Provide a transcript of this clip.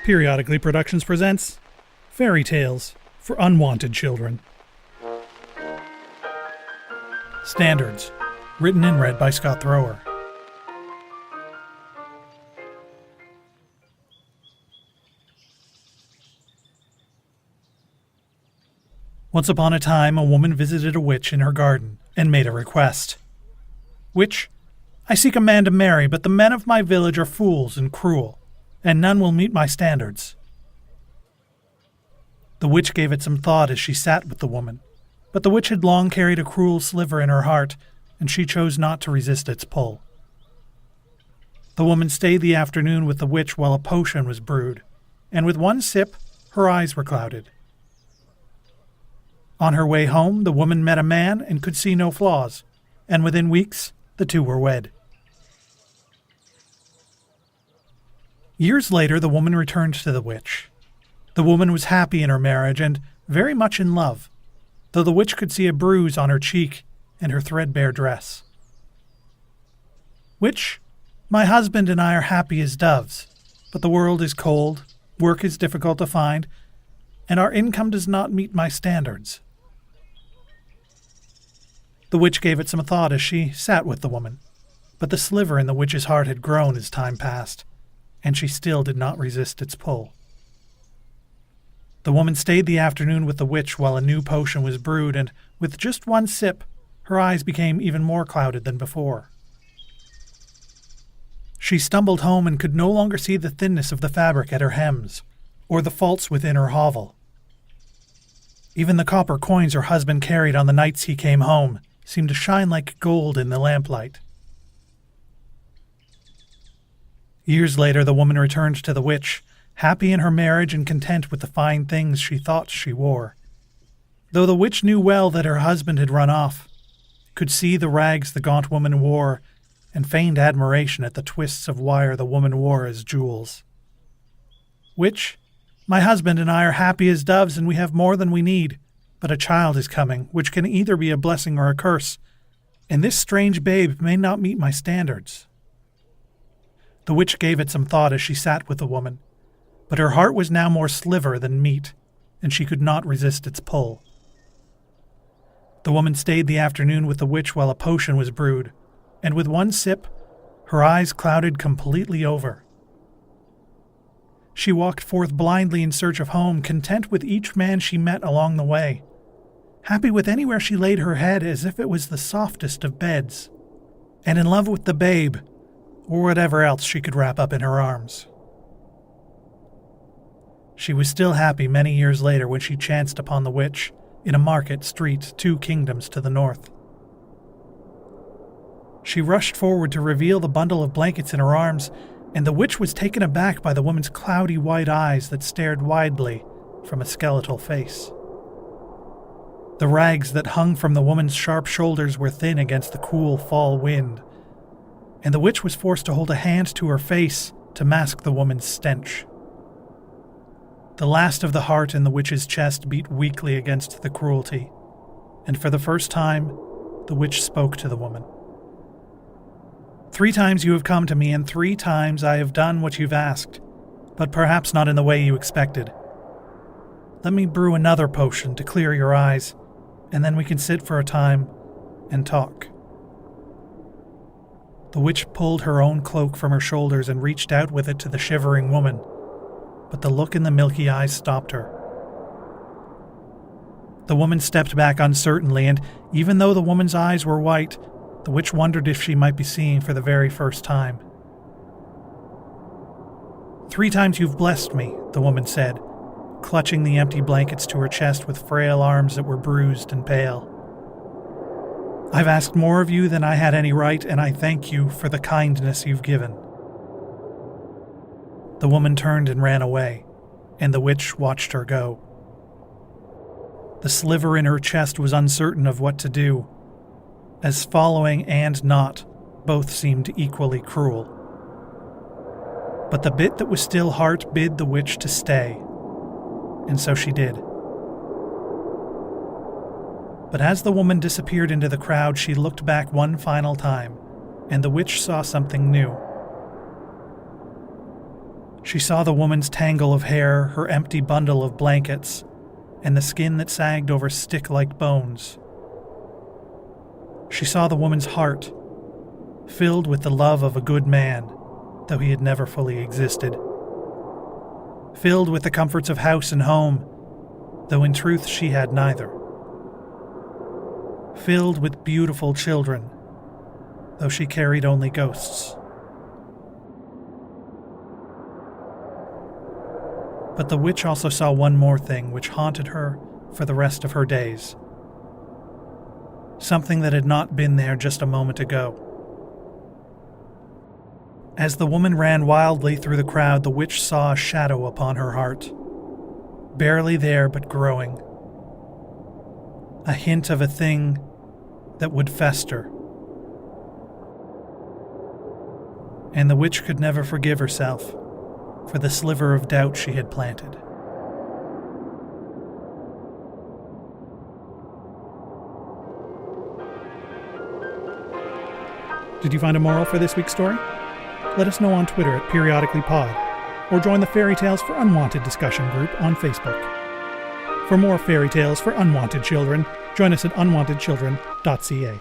Periodically Productions presents Fairy Tales for Unwanted Children. Standards, written and read by Scott Thrower. Once upon a time, a woman visited a witch in her garden and made a request. "Witch, I seek a man to marry, but the men of my village are fools and cruel, and none will meet my standards." The witch gave it some thought as she sat with the woman, but the witch had long carried a cruel sliver in her heart, and she chose not to resist its pull. The woman stayed the afternoon with the witch while a potion was brewed, and with one sip, her eyes were clouded. On her way home, the woman met a man and could see no flaws, and within weeks, the two were wed. Years later, the woman returned to the witch. The woman was happy in her marriage and very much in love, though the witch could see a bruise on her cheek and her threadbare dress. "Witch, my husband and I are happy as doves, but the world is cold, work is difficult to find, and our income does not meet my standards." The witch gave it some thought as she sat with the woman, but the sliver in the witch's heart had grown as time passed, and she still did not resist its pull. The woman stayed the afternoon with the witch while a new potion was brewed, and with just one sip, her eyes became even more clouded than before. She stumbled home and could no longer see the thinness of the fabric at her hems, or the faults within her hovel. Even the copper coins her husband carried on the nights he came home seemed to shine like gold in the lamplight. Years later, the woman returned to the witch, happy in her marriage and content with the fine things she thought she wore. Though the witch knew well that her husband had run off, could see the rags the gaunt woman wore, and feigned admiration at the twists of wire the woman wore as jewels. "Witch, my husband and I are happy as doves, and we have more than we need, but a child is coming, which can either be a blessing or a curse, and this strange babe may not meet my standards." The witch gave it some thought as she sat with the woman, but her heart was now more sliver than meat, and she could not resist its pull. The woman stayed the afternoon with the witch while a potion was brewed, and with one sip, her eyes clouded completely over. She walked forth blindly in search of home, content with each man she met along the way, happy with anywhere she laid her head as if it was the softest of beds, and in love with the babe, or whatever else she could wrap up in her arms. She was still happy many years later when she chanced upon the witch in a market street 2 kingdoms to the north. She rushed forward to reveal the bundle of blankets in her arms, and the witch was taken aback by the woman's cloudy white eyes that stared widely from a skeletal face. The rags that hung from the woman's sharp shoulders were thin against the cool fall wind, and the witch was forced to hold a hand to her face to mask the woman's stench. The last of the heart in the witch's chest beat weakly against the cruelty, and for the first time, the witch spoke to the woman. "3 times you have come to me, and 3 times I have done what you've asked, but perhaps not in the way you expected. Let me brew another potion to clear your eyes, and then we can sit for a time and talk." The witch pulled her own cloak from her shoulders and reached out with it to the shivering woman, but the look in the milky eyes stopped her. The woman stepped back uncertainly, and even though the woman's eyes were white, the witch wondered if she might be seeing for the very first time. "3 times you've blessed me," the woman said, clutching the empty blankets to her chest with frail arms that were bruised and pale. "I've asked more of you than I had any right, and I thank you for the kindness you've given." The woman turned and ran away, and the witch watched her go. The sliver in her chest was uncertain of what to do, as following and not both seemed equally cruel. But the bit that was still heart bid the witch to stay, and so she did. But as the woman disappeared into the crowd, she looked back one final time, and the witch saw something new. She saw the woman's tangle of hair, her empty bundle of blankets, and the skin that sagged over stick-like bones. She saw the woman's heart, filled with the love of a good man, though he had never fully existed. Filled with the comforts of house and home, though in truth she had neither. Filled with beautiful children, though she carried only ghosts. But the witch also saw one more thing which haunted her for the rest of her days. Something that had not been there just a moment ago. As the woman ran wildly through the crowd, the witch saw a shadow upon her heart. Barely there, but growing. A hint of a thing that would fester. And the witch could never forgive herself for the sliver of doubt she had planted. Did you find a moral for this week's story? Let us know on Twitter at periodicallypod, or join the Fairy Tales for Unwanted discussion group on Facebook. For more fairy tales for unwanted children, join us at unwantedchildren.ca.